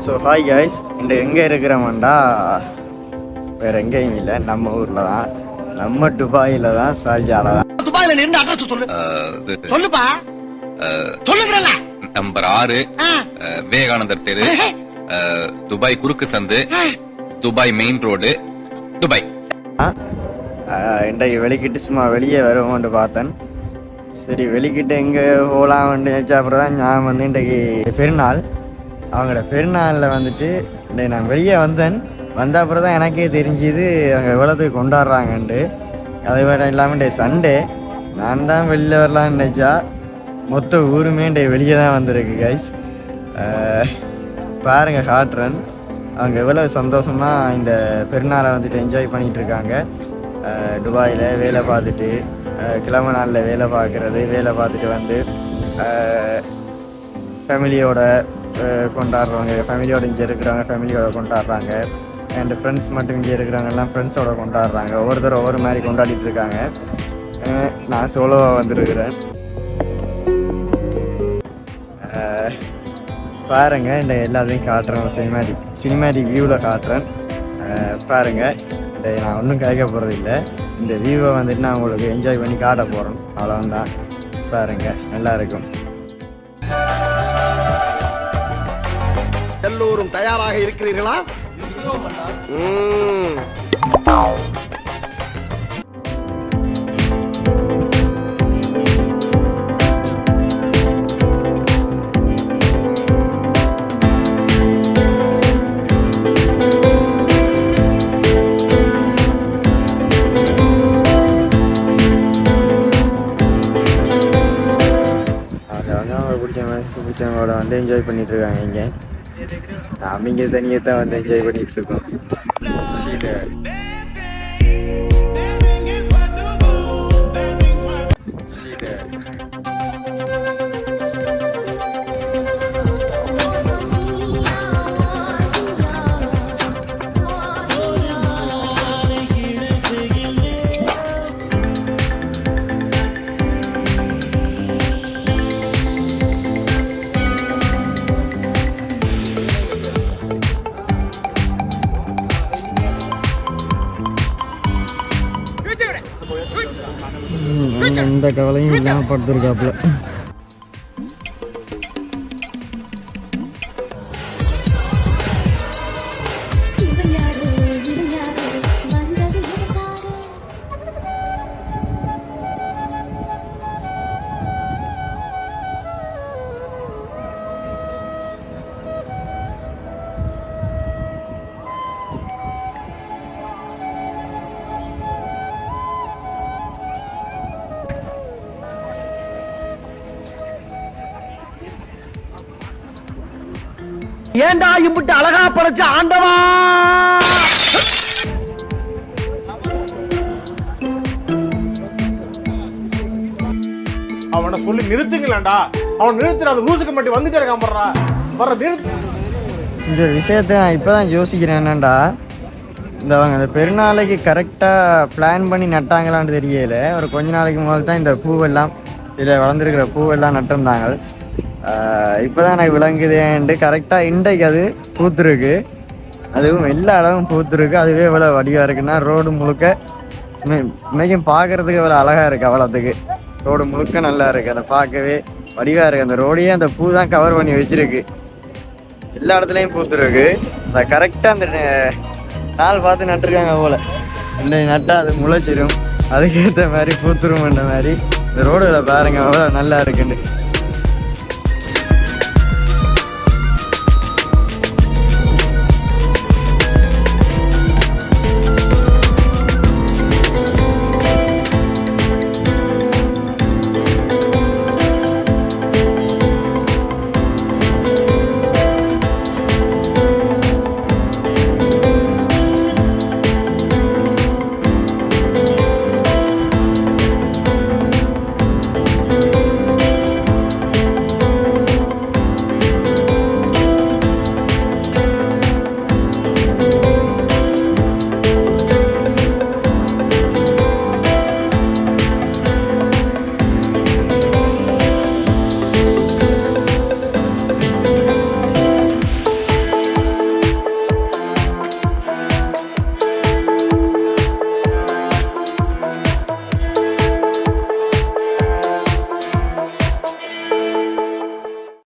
So hi guys, இந்த எங்கே இருக்கிறோம்டா வேறு எங்கேயும் இல்லை, நம்ம ஊரில் தான், நம்ம துபாயில் தான், ஷார்ஜால தான். துபாயில இருந்து அட்ரஸ் சொல்லு. சொல்லுப்பா. சொல்லுங்கறல. நம்பர் 6 விவேகானந்தர் தெரு, துபாய் குறுக்கு சந்து, துபாய் மெயின் ரோடு, துபாய். இன்றைக்கு வெளிக்கிட்டு சும்மா வெளியே வருவோம்னு பார்த்தேன். சரி, வெளிக்கிட்டு எங்கே போகலாம்னு நினச்சா அப்புறம் தான் நான் வந்து இன்றைக்கு பெருநாள். அவங்களோட பெருநாளில் வந்துட்டு இன்றைக்கு நான் வெளியே வந்த அப்புறம் தான் எனக்கே தெரிஞ்சுது அவங்க எவ்வளோத்துக்கு கொண்டாடுறாங்கன்ட்டு. அது வேறு இல்லாமல் இன்றைக்கு சண்டே, நான் தான் வெளியில் வரலான்னு நினச்சா மொத்த ஊருமே இன்றைக்கு வெளியே தான் வந்திருக்கு கைஸ். பாருங்கள், காட்டுறேன் அவங்க எவ்வளோ சந்தோஷமாக இந்த பெருநாளை வந்துட்டு என்ஜாய் பண்ணிகிட்ருக்காங்க. துபாயில் வேலை பார்த்துட்டு, கிழமை நாளில் வேலை பார்க்குறது, வேலை பார்த்துட்டு வந்து ஃபேமிலியோட கொண்டாடுறவங்க, ஃபேமிலியோட இங்கே இருக்கிறவங்க ஃபேமிலியோட கொண்டாடுறாங்க, அண்ட் ஃப்ரெண்ட்ஸ் மட்டும் இங்கே இருக்கிறவங்கெல்லாம் ஃப்ரெண்ட்ஸோட கொண்டாடுறாங்க. ஒவ்வொருத்தரும் ஒவ்வொரு மாதிரி கொண்டாடிட்டு இருக்காங்க. நான் சோலோவாக வந்துருக்கிறேன். பாருங்கள், இந்த எல்லாத்தையும் காட்டுறேன், சினிமேட்டிக் வியூவில் காட்டுறேன். பாருங்கள், இந்த நான் ஒன்றும் கேட்க போகிறது இல்லை, இந்த வியூவை வந்துட்டு நான் உங்களுக்கு என்ஜாய் பண்ணி காட்ட போகிறேன், அவ்வளோதான். பாருங்கள், நல்லா இருக்கும். எல்லோரும் தயாராக இருக்கிறீர்களா? பிடிச்சவங்களோட வந்து என்ஜாய் பண்ணிட்டு இருக்காங்க. இங்கே நாம் இங்கே தனியாக தான் வந்து என்ஜாய் பண்ணிட்டு இருக்கோம். எந்த கவலையும் இல்லாமல் படுத்துருக்காப்புல. ஏண்டா இம்புட்டு அழகா படைச்ச ஆண்டவா! அவனை சொல்லி நிறுத்துங்களேன்டா. அவன் நிறுத்துற அந்த லூசுக்கு மட்டும் வந்துட்டே இருக்கான். இந்த விஷயத்தை நான் இப்போ தான் யோசிக்கிறேன். என்னண்டா, அவங்க இந்த பெருநாளைக்கு கரெக்டாக பிளான் பண்ணி நட்டாங்களான்னு தெரியல. ஒரு கொஞ்ச நாளைக்கு முதல் தான் இந்த பூவெல்லாம், இதில் வளர்ந்துருக்கிற பூவெல்லாம் நட்டிருந்தாங்க. இப்போ தான் எனக்கு விளங்குதுன்ட்டு கரெக்டாக இன்றைக்கு அது பூத்துருக்கு. அதுவும் எல்லா இடமும் பூத்துருக்கு. அதுவே எவ்வளோ வடிவாக இருக்குன்னா, ரோடு முழுக்க இன்னைக்கும் பார்க்குறதுக்கு எவ்வளோ அழகாக இருக்குது. அவ்வளோத்துக்கு ரோடு முழுக்க நல்லா இருக்குது. அதை பார்க்கவே வடிவாக இருக்குது. அந்த ரோடையே அந்த பூ தான் கவர் பண்ணி வச்சுருக்கு. எல்லா இடத்துலையும் பூத்துருக்கு. அதை கரெக்டாக அந்த நாள் பார்த்து நட்டுருக்காங்க போல். இன்னைக்கு நட்டால் அது முளைச்சிடும், அதுக்கேற்ற மாதிரி பூத்துருமன்ற மாதிரி இந்த ரோடுகளை பாருங்கள் எவ்வளோ நல்லா இருக்குன்னு.